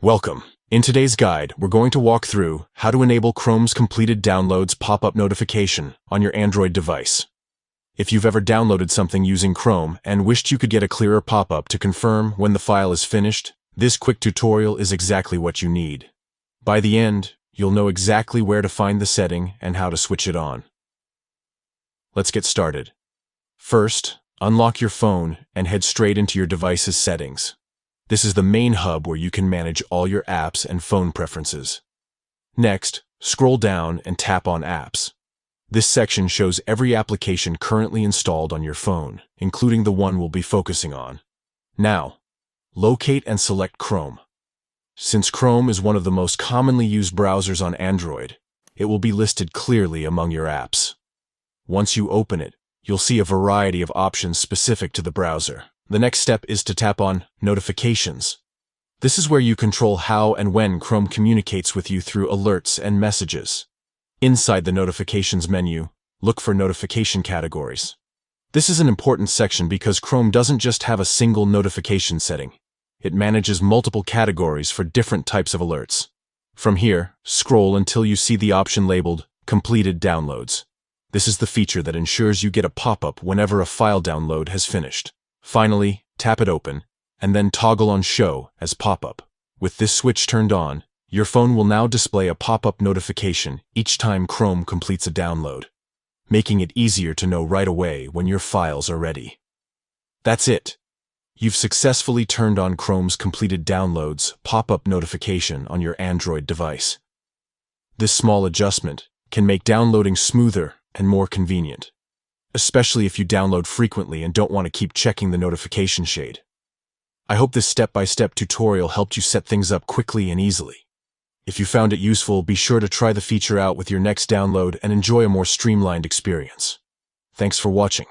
Welcome. In today's guide, we're going to walk through how to enable Chrome's completed downloads pop-up notification on your Android device. If you've ever downloaded something using Chrome and wished you could get a clearer pop-up to confirm when the file is finished, this quick tutorial is exactly what you need. By the end, you'll know exactly where to find the setting and how to switch it on. Let's get started. First, unlock your phone and head straight into your device's settings. This is the main hub where you can manage all your apps and phone preferences. Next, scroll down and tap on Apps. This section shows every application currently installed on your phone, including the one we'll be focusing on. Now, locate and select Chrome. Since Chrome is one of the most commonly used browsers on Android, it will be listed clearly among your apps. Once you open it, you'll see a variety of options specific to the browser. The next step is to tap on Notifications. This is where you control how and when Chrome communicates with you through alerts and messages. Inside the Notifications menu, look for notification categories. This is an important section because Chrome doesn't just have a single notification setting. It manages multiple categories for different types of alerts. From here, scroll until you see the option labeled Completed Downloads. This is the feature that ensures you get a pop-up whenever a file download has finished. Finally, tap it open, and then toggle on Show as pop-up. With this switch turned on, your phone will now display a pop-up notification each time Chrome completes a download, making it easier to know right away when your files are ready. That's it. You've successfully turned on Chrome's completed downloads pop-up notification on your Android device. This small adjustment can make downloading smoother and more convenient, especially if you download frequently and don't want to keep checking the notification shade. I hope this step-by-step tutorial helped you set things up quickly and easily. If you found it useful, be sure to try the feature out with your next download and enjoy a more streamlined experience. Thanks for watching.